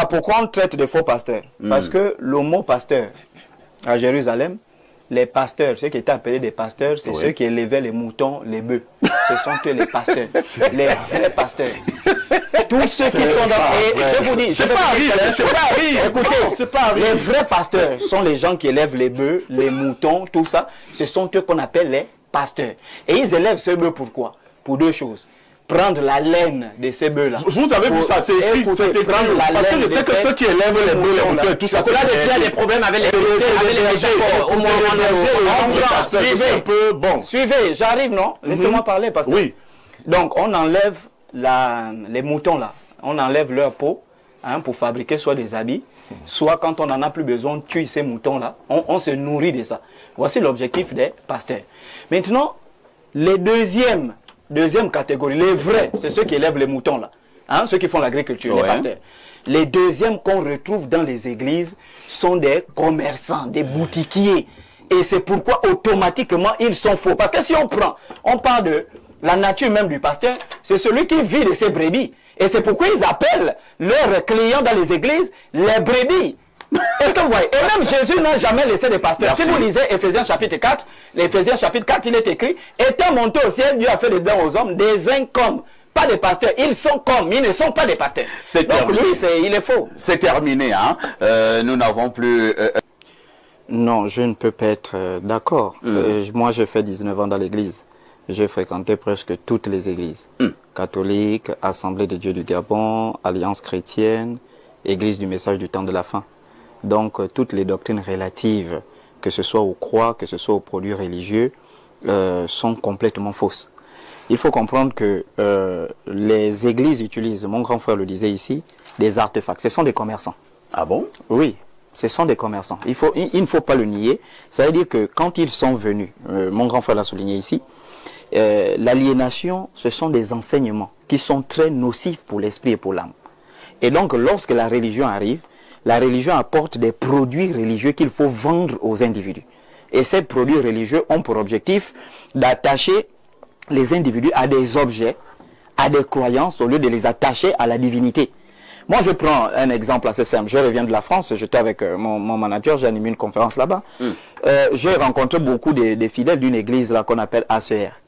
pourquoi on traite de faux pasteurs? Parce que le mot pasteur, à Jérusalem, les pasteurs, ceux qui étaient appelés des pasteurs, c'est ceux qui élevaient les moutons, les bœufs. Ce sont eux les pasteurs, les vrais pasteurs. Tous ceux qui sont dans... Et je vous dis, écoutez, les vrais pasteurs sont les gens qui élèvent les bœufs, les moutons, tout ça. Ce sont eux qu'on appelle les pasteurs. Et ils élèvent ces bœufs pourquoi? Pour deux choses. Prendre la laine de ces bœufs-là. Vous avez vu ça, c'est écrit. Parce que je sais que ceux qui élèvent les bœufs, les moutons, tout ça, c'est là qu'il y a des problèmes avec les bergers. Suivez, j'arrive, non? Laissez-moi parler, pasteur. Oui. Donc, on enlève les moutons là, on enlève leur peau pour fabriquer soit des habits, soit quand on n'en a plus besoin, on tue ces moutons là, on se nourrit de ça. Voici l'objectif des pasteurs. Maintenant, les deuxième catégorie, les vrais, c'est ceux qui élèvent les moutons là, ceux qui font l'agriculture, les pasteurs. Les deuxièmes qu'on retrouve dans les églises sont des commerçants, des boutiquiers. Et c'est pourquoi automatiquement ils sont faux. Parce que si on parle de la nature même du pasteur, c'est celui qui vit de ses brebis. Et c'est pourquoi ils appellent leurs clients dans les églises les brebis. Est-ce que vous voyez? Et même Jésus n'a jamais laissé des pasteurs. Merci. Si vous lisez Éphésiens chapitre 4, l'Éphésiens chapitre 4, il est écrit, étant monté au ciel, Dieu a fait des biens aux hommes, des uns comme, pas des pasteurs. Ils sont comme, ils ne sont pas des pasteurs. Donc terminé. Lui, il est faux. C'est terminé, hein. Nous n'avons plus... Non, je ne peux pas être d'accord. Moi, j'ai fait 19 ans dans l'église. J'ai fréquenté presque toutes les églises. Catholiques, Assemblée de Dieu du Gabon, Alliance chrétienne, Église du message du temps de la fin. Donc, toutes les doctrines relatives, que ce soit aux croix, que ce soit aux produits religieux, sont complètement fausses. Il faut comprendre que les églises utilisent, mon grand frère le disait ici, des artefacts. Ce sont des commerçants. Ah bon? Oui, ce sont des commerçants. Il ne faut pas le nier. Ça veut dire que quand ils sont venus, mon grand frère l'a souligné ici, l'aliénation, ce sont des enseignements qui sont très nocifs pour l'esprit et pour l'âme. Et donc, lorsque la religion arrive, la religion apporte des produits religieux qu'il faut vendre aux individus. Et ces produits religieux ont pour objectif d'attacher les individus à des objets, à des croyances, au lieu de les attacher à la divinité. Moi, je prends un exemple assez simple. Je reviens de la France, j'étais avec mon manager, j'ai animé une conférence là-bas. J'ai rencontré beaucoup des fidèles d'une église là qu'on appelle ACR.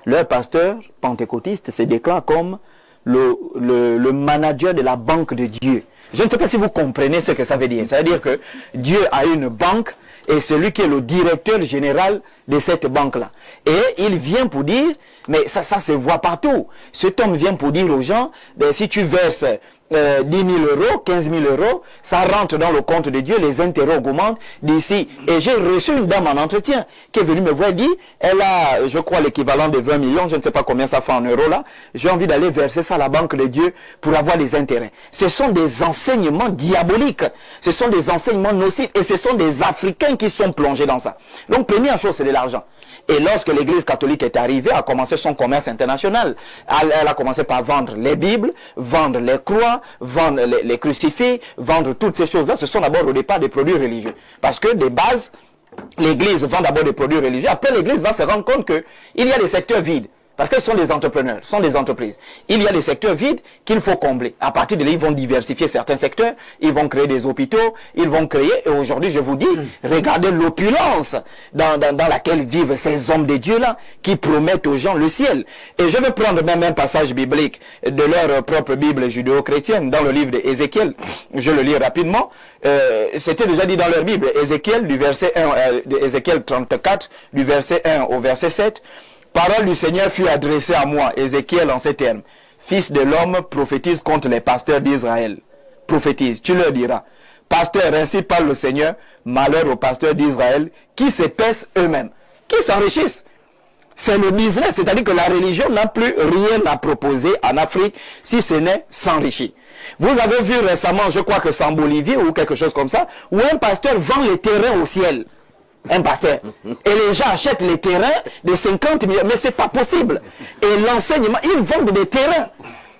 Leur pasteur pentecôtiste se déclare comme le manager de la banque de Dieu. Je ne sais pas si vous comprenez ce que ça veut dire. Ça veut dire que Dieu a une banque et celui qui est le directeur général de cette banque-là. Et il vient pour dire, mais ça se voit partout. Cet homme vient pour dire aux gens, ben, si tu verses 10 000 euros, 15 000 euros, ça rentre dans le compte de Dieu, les intérêts augmentent d'ici. Et j'ai reçu une dame en entretien qui est venue me voir et dit, elle a, je crois, l'équivalent de 20 millions, je ne sais pas combien ça fait en euros là, j'ai envie d'aller verser ça à la banque de Dieu pour avoir les intérêts. Ce sont des enseignements diaboliques, ce sont des enseignements nocifs et ce sont des Africains qui sont plongés dans ça. Donc, première chose, c'est de l'argent. Et lorsque l'église catholique est arrivée, a commencé son commerce international. Elle a commencé par vendre les Bibles, vendre les croix, vendre les crucifix, vendre toutes ces choses-là. Ce sont d'abord au départ des produits religieux. Parce que de base, l'église vend d'abord des produits religieux. Après, l'église va se rendre compte qu'il y a des secteurs vides. Parce que ce sont des entrepreneurs, ce sont des entreprises. Il y a des secteurs vides qu'il faut combler. À partir de là, ils vont diversifier certains secteurs, ils vont créer des hôpitaux, ils vont créer, et aujourd'hui je vous dis, regardez l'opulence dans laquelle vivent ces hommes de Dieu-là, qui promettent aux gens le ciel. Et je vais prendre même un passage biblique de leur propre Bible judéo-chrétienne, dans le livre d'Ézéchiel, je le lis rapidement, c'était déjà dit dans leur Bible, Ézéchiel, du verset 1, Ézéchiel 34, du verset 1 au verset 7, parole du Seigneur fut adressée à moi, Ézéchiel, en ces termes. Fils de l'homme, prophétise contre les pasteurs d'Israël. Prophétise, tu leur diras. Pasteur, ainsi parle le Seigneur, malheur aux pasteurs d'Israël, qui se paissent eux-mêmes, qui s'enrichissent. C'est le business, c'est-à-dire que la religion n'a plus rien à proposer en Afrique, si ce n'est s'enrichir. Vous avez vu récemment, je crois que c'est en Bolivie ou quelque chose comme ça, où un pasteur vend les terrains au ciel. Un pasteur. Et les gens achètent les terrains de 50 millions. Mais c'est pas possible. Et l'enseignement, ils vendent des terrains.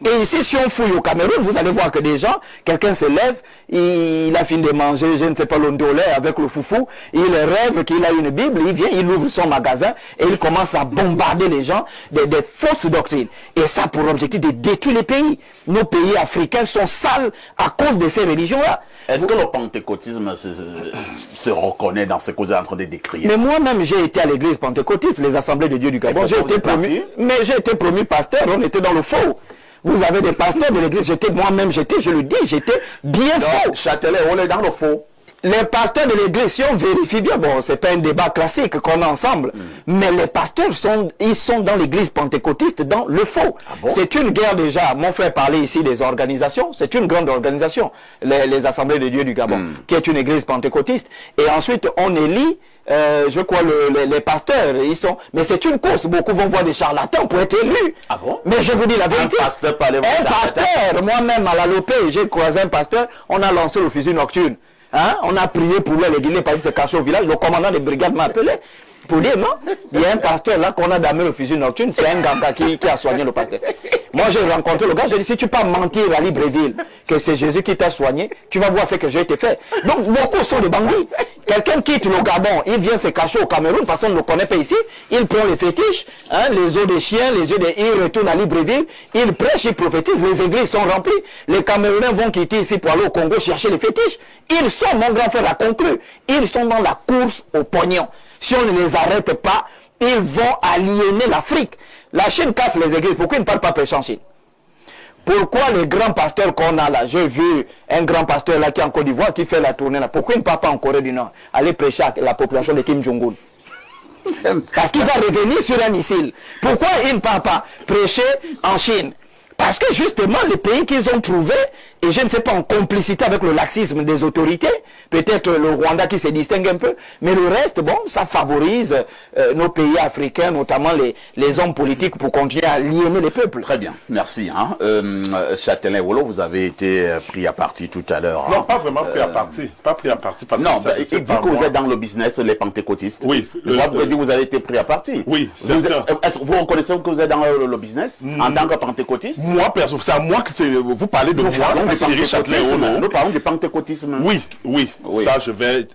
Et ici, si on fouille au Cameroun, vous allez voir que des gens, quelqu'un se lève, il a fini de manger, je ne sais pas, l'ondolé avec le foufou, il rêve qu'il a une Bible, il vient, il ouvre son magasin et il commence à bombarder les gens des fausses doctrines. Et ça pour objectif de détruire les pays. Nos pays africains sont sales à cause de ces religions-là. Est-ce que le pentecôtisme se reconnaît dans ce que vous êtes en train de décrire? Mais moi-même, j'ai été à l'église pentecôtiste, les assemblées de Dieu du Gabon. J'ai été promu pasteur, on était dans le faux. Vous avez des pasteurs de l'église, je le dis, j'étais bien faux. Châtelet, on est dans le faux. Les pasteurs de l'église, si on vérifie bien, bon, c'est pas un débat classique qu'on a ensemble, mais les pasteurs ils sont dans l'église pentecôtiste dans le faux. Ah bon? C'est une guerre déjà. Mon frère parlait ici des organisations. C'est une grande organisation, les Assemblées de Dieu du Gabon, qui est une église pentecôtiste. Et ensuite, on élit, je crois, les pasteurs, ils sont... Mais c'est une course. Beaucoup vont voir des charlatans pour être élus. Ah bon? Mais je vous dis la vérité. Un pasteur, moi-même à la Lopé, j'ai croisé un pasteur, on a lancé le fusil nocturne. Hein? On a prié pour lui, les Guinéens, parce qu'il s'est caché au village. Le commandant des brigades m'a appelé pour dire non. Il y a un pasteur là qu'on a damé le fusil nocturne. C'est un gars qui a soigné le pasteur. Moi, j'ai rencontré le gars. J'ai dit, si tu peux mentir à Libreville que c'est Jésus qui t'a soigné, tu vas voir ce que j'ai été fait. Donc, beaucoup sont des bandits. Quelqu'un quitte le Gabon, il vient se cacher au Cameroun, parce qu'on ne le connaît pas ici. Il prend les fétiches, hein, les os des chiens, les yeux des... Il retourne à Libreville, il prêche, il prophétise, les églises sont remplies. Les Camerounais vont quitter ici pour aller au Congo chercher les fétiches. Ils sont, mon grand frère a conclu, ils sont dans la course au pognon. Si on ne les arrête pas, ils vont aliéner l'Afrique. La Chine casse les églises. Pourquoi ils ne parlent pas prêcher en Chine? Pourquoi les grands pasteurs qu'on a là, j'ai vu un grand pasteur là qui est en Côte d'Ivoire qui fait la tournée là, pourquoi il ne part pas en Corée du Nord, aller prêcher à la population de Kim Jong-un? Parce qu'il va revenir sur un missile. Pourquoi il ne part pas prêcher en Chine? Parce que justement, les pays qu'ils ont trouvés, et je ne sais pas, en complicité avec le laxisme des autorités, peut-être le Rwanda qui se distingue un peu, mais le reste, bon, ça favorise nos pays africains, notamment les hommes politiques, pour continuer à aliéner les peuples. Très bien, merci. Hein. Châtelain Wolo, vous avez été pris à partie tout à l'heure. Non, pas vraiment pris à partie. Pas pris à partie. Parce non, que il dit que vous êtes dans le business, les pentecôtistes. Oui. Je vois que vous dites que vous avez été pris à partie. Oui, c'est ça. Est-ce que vous reconnaissez que vous êtes dans le business en tant que pentecôtiste? Moi, perso, c'est à moi que vous parlez de moi. Nous parlons du pentecôtisme. Oui. Ça, je vais,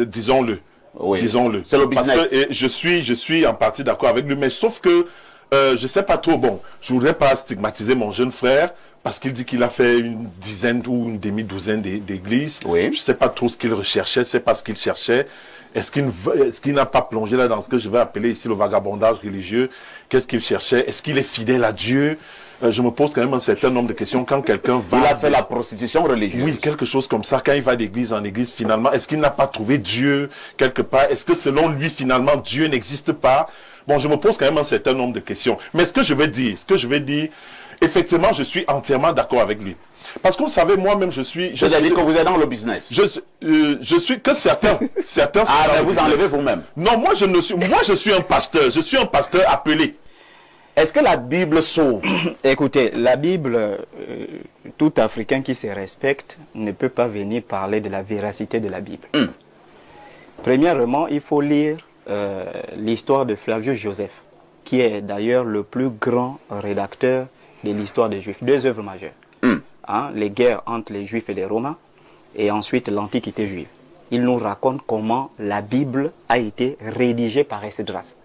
disons-le. Oui. Disons-le. C'est le business. Parce que je suis en partie d'accord avec lui, mais sauf que je sais pas trop. Bon, je voudrais pas stigmatiser mon jeune frère parce qu'il dit qu'il a fait une dizaine ou une demi-douzaine d'églises. Oui. Je sais pas trop ce qu'il recherchait, c'est pas ce qu'il cherchait. Est-ce qu'il n'a pas plongé là dans ce que je vais appeler ici le vagabondage religieux? Qu'est-ce qu'il cherchait? Est-ce qu'il est fidèle à Dieu? Je me pose quand même un certain nombre de questions quand quelqu'un va... Il a fait la prostitution religieuse. Oui, quelque chose comme ça. Quand il va d'église en église, finalement, est-ce qu'il n'a pas trouvé Dieu quelque part? Est-ce que selon lui, finalement, Dieu n'existe pas? Bon, je me pose quand même un certain nombre de questions. Mais ce que je vais dire, effectivement, je suis entièrement d'accord avec lui. Parce que vous savez, moi-même, je suis... Vous avez dit que vous êtes dans le business. Je suis que certains mais vous enlevez vous-même. Non, moi, je suis un pasteur. Je suis un pasteur appelé. Est-ce que la Bible sauve? Écoutez, la Bible, tout Africain qui se respecte ne peut pas venir parler de la véracité de la Bible. Premièrement, il faut lire l'histoire de Flavius Joseph, qui est d'ailleurs le plus grand rédacteur de l'histoire des Juifs. 2 œuvres majeures. Hein, les guerres entre les Juifs et les Romains, et ensuite l'Antiquité juive. Il nous raconte comment la Bible a été rédigée par Esdras.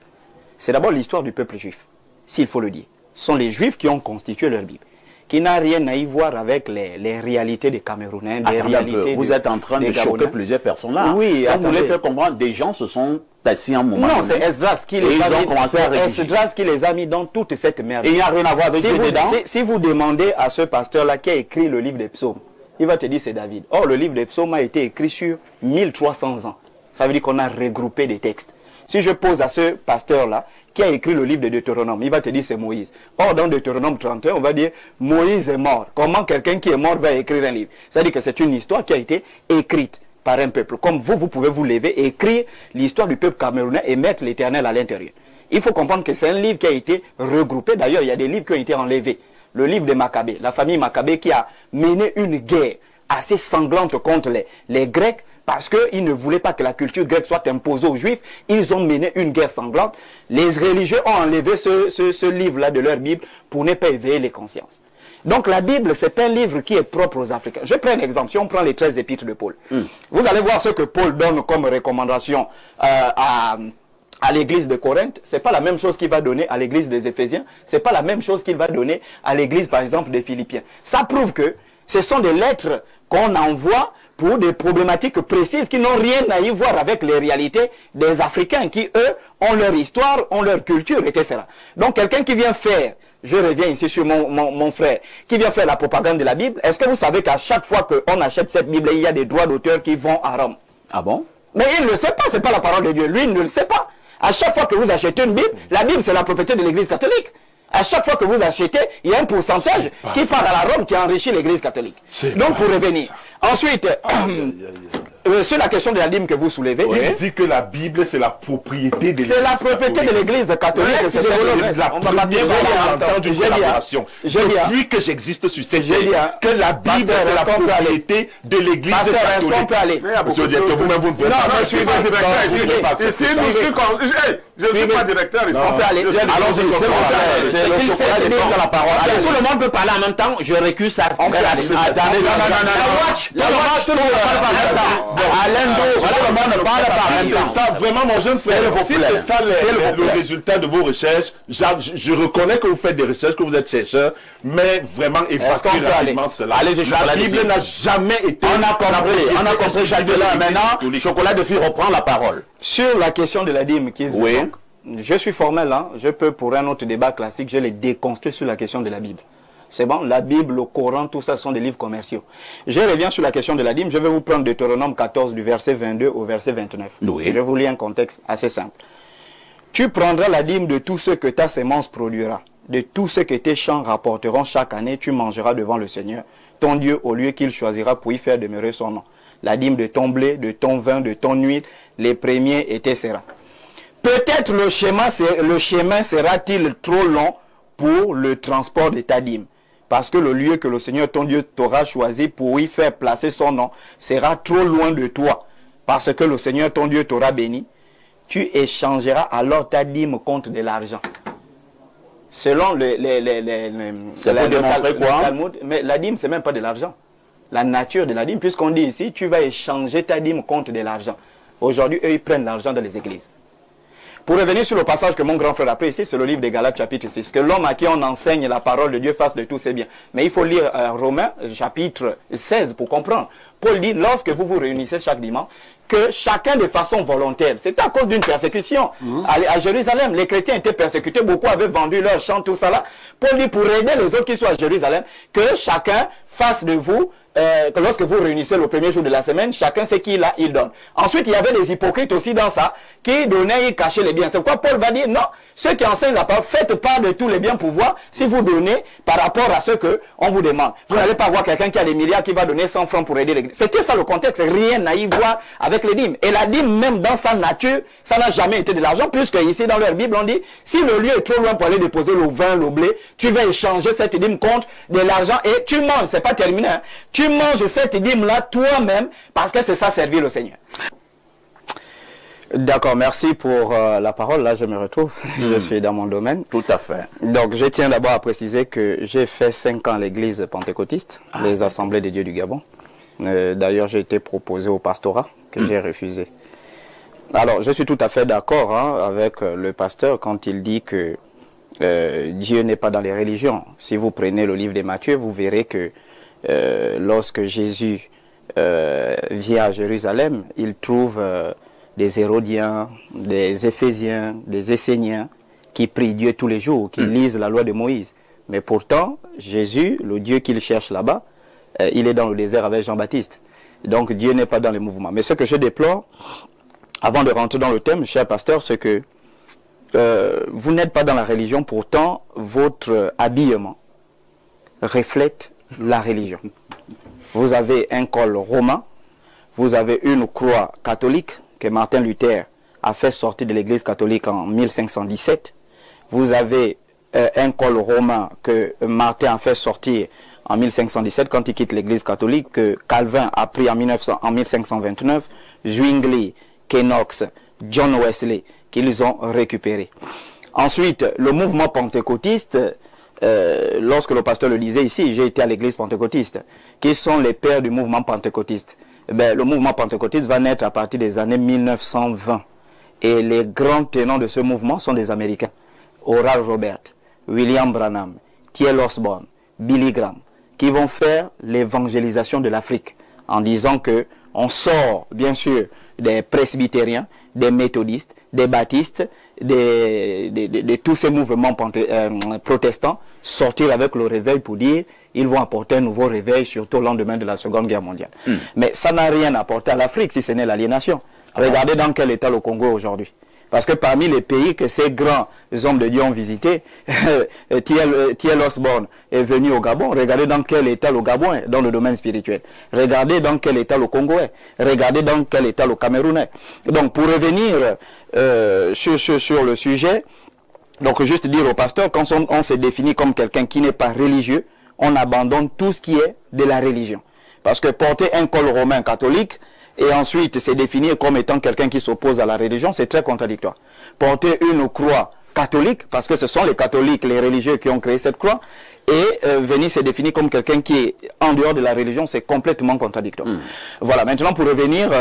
C'est d'abord l'histoire du peuple juif, s'il faut le dire. Ce sont les Juifs qui ont constitué leur Bible, qui n'a rien à y voir avec les réalités des Camerounais, des réalités... Vous êtes en train de choquer plusieurs personnes là. Oui, vous voulez faire comprendre, des gens se sont assis un moment. Non, c'est Esdras qui les a mis dans toute cette merde. Il n'y a rien à voir avec Dieu dedans. Si vous demandez à ce pasteur-là qui a écrit le livre des psaumes, il va te dire c'est David. Or, le livre des psaumes a été écrit sur 1300 ans. Ça veut dire qu'on a regroupé des textes. Si je pose à ce pasteur-là, qui a écrit le livre de Deutéronome, il va te dire c'est Moïse. Or, dans Deutéronome 31, on va dire Moïse est mort. Comment quelqu'un qui est mort va écrire un livre? Ça veut dire que c'est une histoire qui a été écrite par un peuple. Comme vous pouvez vous lever et écrire l'histoire du peuple camerounais et mettre l'Éternel à l'intérieur. Il faut comprendre que c'est un livre qui a été regroupé. D'ailleurs, il y a des livres qui ont été enlevés. Le livre de Maccabée, la famille Maccabée qui a mené une guerre assez sanglante contre les Grecs, parce qu'ils ne voulaient pas que la culture grecque soit imposée aux Juifs. Ils ont mené une guerre sanglante. Les religieux ont enlevé ce livre-là de leur Bible pour ne pas éveiller les consciences. Donc la Bible, c'est pas un livre qui est propre aux Africains. Je prends un exemple. Si on prend les 13 épîtres de Paul, vous allez voir ce que Paul donne comme recommandation à l'église de Corinthe. C'est pas la même chose qu'il va donner à l'église des Éphésiens. C'est pas la même chose qu'il va donner à l'église, par exemple, des Philippiens. Ça prouve que ce sont des lettres qu'on envoie pour des problématiques précises qui n'ont rien à y voir avec les réalités des Africains qui, eux, ont leur histoire, ont leur culture, etc. Donc, quelqu'un qui vient faire, je reviens ici sur mon frère, qui vient faire la propagande de la Bible, est-ce que vous savez qu'à chaque fois qu'on achète cette Bible, il y a des droits d'auteur qui vont à Rome? Ah bon? Mais il ne le sait pas, c'est pas la parole de Dieu. Lui, il ne le sait pas. À chaque fois que vous achetez une Bible, la Bible, c'est la propriété de l'Église catholique. À chaque fois que vous achetez, il y a un pourcentage qui part à la Rome qui enrichit l'Église catholique. Donc, pour revenir. Ensuite, sur la question de la dîme que vous soulevez, il dit que la Bible, c'est la propriété de l'Église. C'est la propriété de l'Église catholique. C'est la première fois que j'ai entendu une collaboration. Depuis que j'existe sur cette terre, que la Bible, c'est la propriété de l'Église catholique. Est-ce qu'on peut aller? Monsieur le directeur, vous-même, vous ne pouvez pas. Non, je suis pas directeur ici. Je ne suis pas directeur ici. On peut aller. Allons-y, c'est le chocolat qui porte la parole. Tout le monde peut parler en même temps, je récuse ça. On peut aller. Attendez, non. Tout le monde ne parle pas en même temps. Alain Do, tout le monde ne parle pas en même temps. C'est ça, vraiment, mon jeune frère. Si c'est ça le résultat de vos recherches, je reconnais que vous faites des recherches, que vous êtes chercheur, mais vraiment évacuez rapidement cela. La Bible n'a jamais été... On a compris, Jacques-Delin. Maintenant, Chocolat de Fille reprend la parole. Sur la question de la dîme, je suis formel, hein, je peux pour un autre débat classique, je l'ai déconstruit sur la question de la Bible. C'est bon, la Bible, le Coran, tout ça sont des livres commerciaux. Je reviens sur la question de la dîme, je vais vous prendre Deutéronome 14 du verset 22 au verset 29. Oui. Je vous lis un contexte assez simple. Tu prendras la dîme de tout ce que ta sémence produira, de tout ce que tes champs rapporteront chaque année, tu mangeras devant le Seigneur, ton Dieu, au lieu qu'il choisira pour y faire demeurer son nom. La dîme de ton blé, de ton vin, de ton huile, les premiers, etc. Peut-être le chemin sera-t-il trop long pour le transport de ta dîme. Parce que le lieu que le Seigneur ton Dieu t'aura choisi pour y faire placer son nom sera trop loin de toi. Parce que le Seigneur ton Dieu t'aura béni. Tu échangeras alors ta dîme contre de l'argent. Selon Talmud, mais la dîme, c'est même pas de l'argent. La nature de la dîme, puisqu'on dit ici, tu vas échanger ta dîme contre de l'argent. Aujourd'hui, eux, ils prennent l'argent dans les églises. Pour revenir sur le passage que mon grand frère a pris ici, c'est le livre des Galates chapitre 6, que l'homme à qui on enseigne la parole de Dieu fasse de tous ses biens. Mais il faut lire Romains chapitre 16 pour comprendre. Paul dit, lorsque vous vous réunissez chaque dimanche, que chacun de façon volontaire, c'est à cause d'une persécution. À Jérusalem, les chrétiens étaient persécutés, beaucoup avaient vendu leurs champs, tout ça là. Paul dit, pour aider les autres qui sont à Jérusalem, que chacun fasse de vous, que lorsque vous réunissez le premier jour de la semaine, chacun sait qui là, il donne. Ensuite, il y avait des hypocrites aussi dans ça, qui donnaient, ils cachaient les biens. C'est pourquoi Paul va dire, non, ceux qui enseignent la parole, faites part de tous les biens pour voir si vous donnez par rapport à ce qu'on vous demande. Vous n'allez pas voir quelqu'un qui a des milliards qui va donner 100 francs pour aider l'église. C'était ça le contexte, rien à y voir avec les dîmes. Et la dîme, même dans sa nature, ça n'a jamais été de l'argent, puisque ici dans leur Bible, on dit, si le lieu est trop loin pour aller déposer le vin, le blé, tu vas échanger cette dîme contre de l'argent et tu manges, c'est pas terminé, hein. Tu manges cette dîme-là toi-même parce que c'est ça servir le Seigneur. D'accord, merci pour la parole. Là, je me retrouve. Je suis dans mon domaine. Tout à fait. Donc, je tiens d'abord à préciser que j'ai fait 5 ans à l'église pentecôtiste, les Assemblées des Dieux du Gabon. D'ailleurs, j'ai été proposé au pastorat que j'ai refusé. Alors, je suis tout à fait d'accord avec le pasteur quand il dit que Dieu n'est pas dans les religions. Si vous prenez le livre de Matthieu, vous verrez que lorsque Jésus vient à Jérusalem, il trouve des Hérodiens, des Éphésiens, des Esséniens qui prient Dieu tous les jours, qui lisent la loi de Moïse. Mais pourtant, Jésus, le Dieu qu'il cherche là-bas, il est dans le désert avec Jean-Baptiste. Donc Dieu n'est pas dans les mouvements. Mais ce que je déplore, avant de rentrer dans le thème, cher pasteur, c'est que vous n'êtes pas dans la religion, pourtant votre habillement reflète la religion. Vous avez un col romain, vous avez une croix catholique que Martin Luther a fait sortir de l'église catholique en 1517. Vous avez un col romain que Martin a fait sortir en 1517 quand il quitte l'église catholique, que Calvin a pris en 1529, Zwingli, Knox, John Wesley, qu'ils ont récupéré. Ensuite, le mouvement pentecôtiste lorsque le pasteur le disait ici, j'ai été à l'église pentecôtiste. Qui sont les pères du mouvement pentecôtiste? Le mouvement pentecôtiste va naître à partir des années 1920. Et les grands tenants de ce mouvement sont des Américains. Oral Roberts, William Branham, T.L. Osborne, Billy Graham, qui vont faire l'évangélisation de l'Afrique en disant que on sort, bien sûr, des presbytériens, des méthodistes, des baptistes, de tous ces mouvements protestants, sortir avec le réveil pour dire ils vont apporter un nouveau réveil, surtout au lendemain de la Seconde Guerre mondiale. Mais ça n'a rien apporté à l'Afrique, si ce n'est l'aliénation. Regardez dans quel état le Congo aujourd'hui. Parce que parmi les pays que ces grands hommes de Dieu ont visités, T.L. Osborne est venu au Gabon. Regardez dans quel état le Gabon est dans le domaine spirituel. Regardez dans quel état le Congo est. Regardez dans quel état le Cameroun est. Donc pour revenir sur le sujet, donc juste dire au pasteur, quand on se définit comme quelqu'un qui n'est pas religieux, on abandonne tout ce qui est de la religion. Parce que porter un col romain catholique, et ensuite se définir comme étant quelqu'un qui s'oppose à la religion, c'est très contradictoire. Porter une croix catholique, parce que ce sont les catholiques, les religieux qui ont créé cette croix, et venir se définir comme quelqu'un qui est en dehors de la religion, c'est complètement contradictoire. Voilà, maintenant pour revenir,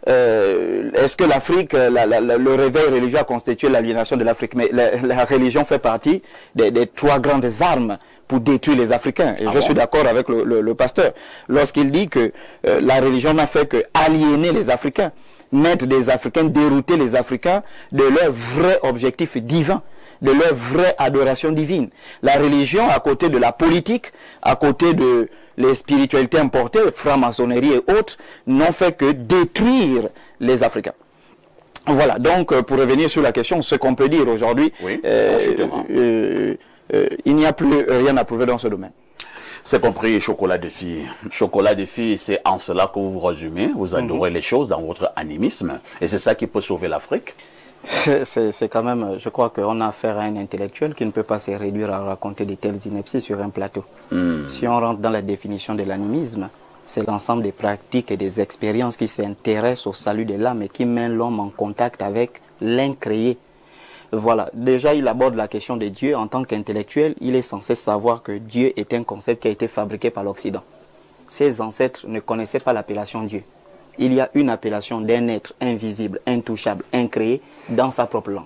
est-ce que l'Afrique, le réveil religieux a constitué l'aliénation de l'Afrique? Mais la religion fait partie des trois grandes armes pour détruire les Africains. Et je suis d'accord avec le pasteur lorsqu'il dit que la religion n'a fait que aliéner les Africains, mettre des Africains, dérouter les Africains de leur vrai objectif divin, de leur vraie adoration divine. La religion, à côté de la politique, à côté de les spiritualités importées, franc-maçonnerie et autres, n'ont fait que détruire les Africains. Voilà, donc pour revenir sur la question, ce qu'on peut dire aujourd'hui, oui, il n'y a plus rien à prouver dans ce domaine. C'est compris, chocolat de fille. Chocolat de fille, c'est en cela que vous vous résumez, vous adorez les choses dans votre animisme, et c'est ça qui peut sauver l'Afrique. C'est quand même, je crois qu'on a affaire à un intellectuel qui ne peut pas se réduire à raconter de telles inepties sur un plateau. Si on rentre dans la définition de l'animisme, c'est l'ensemble des pratiques et des expériences qui s'intéressent au salut de l'âme et qui mettent l'homme en contact avec l'incréé. Voilà, déjà il aborde la question de Dieu. En tant qu'intellectuel, il est censé savoir que Dieu est un concept qui a été fabriqué par l'Occident. Ses ancêtres ne connaissaient pas l'appellation Dieu. Il y a une appellation d'un être invisible, intouchable, incréé dans sa propre langue.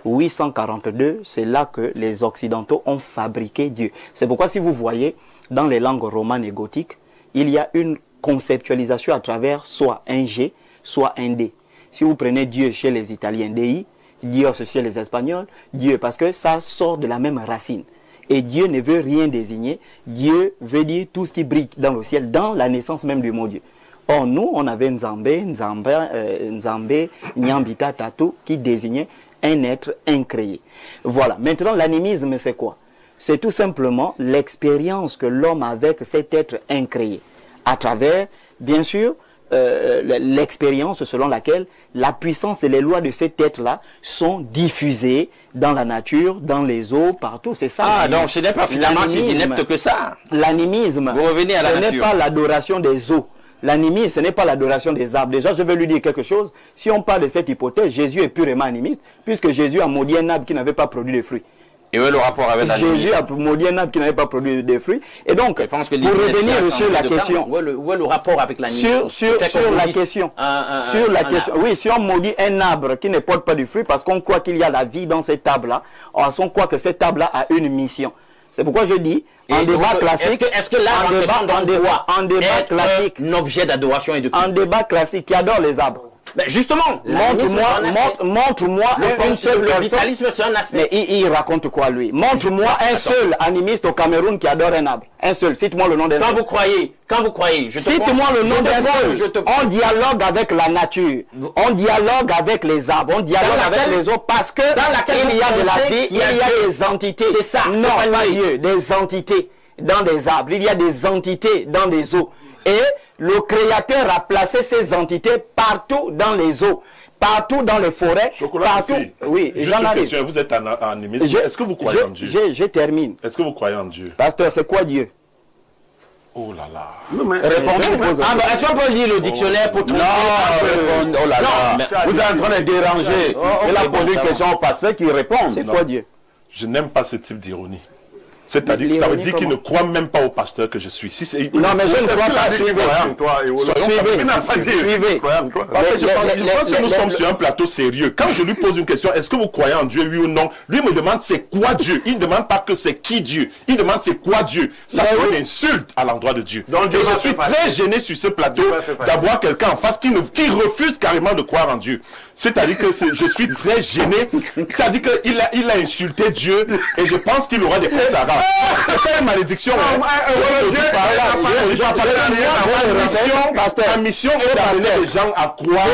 842, c'est là que les Occidentaux ont fabriqué Dieu. C'est pourquoi si vous voyez, dans les langues romanes et gothiques, il y a une conceptualisation à travers soit un G, soit un D. Si vous prenez Dieu chez les Italiens, Dei, Dios chez les Espagnols, Dieu, parce que ça sort de la même racine. Et Dieu ne veut rien désigner. Dieu veut dire tout ce qui brille dans le ciel, dans la naissance même du mot Dieu. Or, nous, on avait Nzambe, Nyambita, Tatou, qui désignait un être incréé. Voilà. Maintenant, l'animisme, c'est quoi? C'est tout simplement l'expérience que l'homme a avec cet être incréé. À travers, bien sûr, l'expérience selon laquelle la puissance et les lois de cet être-là sont diffusées dans la nature, dans les eaux, partout. C'est ça. Ah, donc ce n'est pas finalement si inepte que ça. L'animisme, ce n'est pas l'adoration des eaux. L'animisme, ce n'est pas l'adoration des arbres. Déjà, je vais lui dire quelque chose. Si on parle de cette hypothèse, Jésus est purement animiste, puisque Jésus a maudit un arbre qui n'avait pas produit de fruits. Et où est le rapport avec l'animisme? Jésus a maudit un arbre qui n'avait pas produit de fruits. Et donc, pour revenir sur la question, où est le rapport avec l'animisme? sur la question, oui, si on maudit un arbre qui ne porte pas de fruits, parce qu'on croit qu'il y a la vie dans cet arbre-là, on croit que cet arbre-là a une mission. C'est pourquoi je dis, en débat classique, est-ce que l'arbre en débat classique, un objet d'adoration et de culte? En débat classique, qui adore les arbres. Ben justement, montre-moi un seul le vitalisme, c'est un aspect. Mais il raconte quoi lui? Montre-moi un seul animiste au Cameroun qui adore un arbre. Un seul. Cite-moi le nom d'un seul. Quand vous croyez, cite-moi le nom d'un seul. On dialogue avec la nature. On dialogue avec les arbres. On dialogue avec les eaux parce que il y a de la vie, il y a des entités. C'est ça. Non, pas Dieu, des entités dans des arbres. Il y a des entités dans des eaux. Et le Créateur a placé ces entités partout dans les eaux, partout dans les forêts, partout. Oui, j'en arrive. Vous êtes animiste. Est-ce que vous croyez en Dieu? Je termine. Est-ce que vous croyez en Dieu? Pasteur, c'est quoi Dieu? Oh là là. Répondez. Est-ce qu'on peut lire le dictionnaire pour trouver? Non, oh là là. Vous êtes en train de déranger. Il a posé une question au passé qui répond. C'est quoi Dieu? Je n'aime pas ce type d'ironie. C'est-à-dire que ça veut dire qu'il ne croit même pas au pasteur que je suis. Si non, mais je ne crois pas. Suivez. Suivez. Je pense que nous sommes sur un plateau sérieux. Quand je lui pose une question, est-ce que vous croyez en Dieu, oui ou non? Lui me demande c'est quoi Dieu. Il ne demande pas que c'est qui Dieu. Il demande c'est quoi Dieu. Ça c'est une insulte à l'endroit de Dieu. Donc, et je suis très gêné sur ce plateau d'avoir quelqu'un en face qui refuse carrément de croire en Dieu. C'est-à-dire que je suis très gêné. C'est-à-dire qu'il a insulté Dieu et je pense qu'il aura des comptes à rendre. C'est pas une malédiction. Ma mission est d'amener les gens à croire.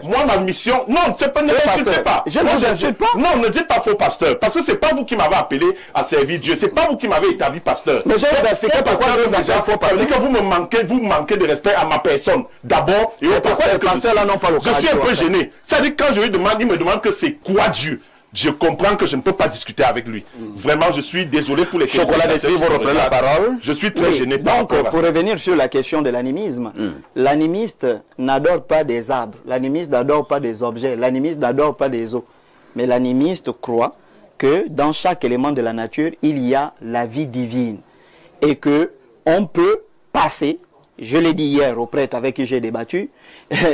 Moi, ma mission... Non, c'est pas... Ne m'insultez pas. Je ne vous insulte pas. Non, ne dites pas faux pasteur. Parce que c'est pas vous qui m'avez appelé à servir Dieu. C'est pas vous qui m'avez établi pasteur. Mais je vais vous expliquer pourquoi je vous appelle faux pasteur. C'est-à-dire que vous manquez de respect à ma personne. D'abord, et au pasteur là n'ont pas le je suis un peu gêné. C'est-à-dire quand je lui demande, il me demande que c'est quoi Dieu. Je comprends que je ne peux pas discuter avec lui. Vraiment, je suis désolé pour les Chocolat des filles, vous reprenez la parole. Je suis très gêné. Donc, pour revenir sur la question de l'animisme, l'animiste n'adore pas des arbres, l'animiste n'adore pas des objets, l'animiste n'adore pas des eaux. Mais l'animiste croit que dans chaque élément de la nature, il y a la vie divine. Et que on peut passer, je l'ai dit hier au prêtre avec qui j'ai débattu,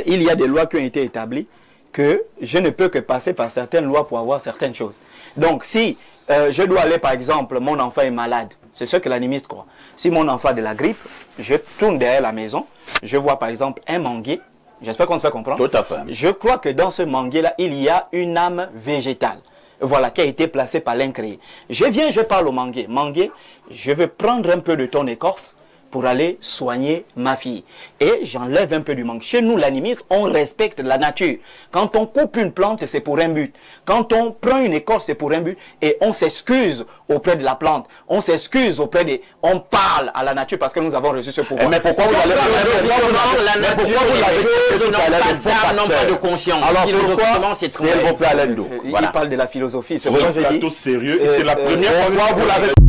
il y a des lois qui ont été établies, que je ne peux que passer par certaines lois pour avoir certaines choses. Donc, si je dois aller, par exemple, mon enfant est malade, c'est ce que l'animiste croit. Si mon enfant a de la grippe, je tourne derrière la maison, je vois, par exemple, un manguier, j'espère qu'on se fait comprendre. Tout à fait. Je crois que dans ce manguier-là, il y a une âme végétale, voilà, qui a été placée par l'incréé. Je viens, je parle au manguier. Manguier, je veux prendre un peu de ton écorce, pour aller soigner ma fille. Et j'enlève un peu du mangue. Chez nous, l'animiste, on respecte la nature. Quand on coupe une plante, c'est pour un but. Quand on prend une écorce, c'est pour un but. Et on s'excuse auprès de la plante. On s'excuse auprès des... On parle à la nature parce que nous avons reçu ce pouvoir. Mais pourquoi vous allez... La nature, les choses n'ont pas de conscience. Alors pourquoi c'est vos plats à l'endo? Il parle de la philosophie. C'est un plateau sérieux et c'est la première fois que vous l'avez...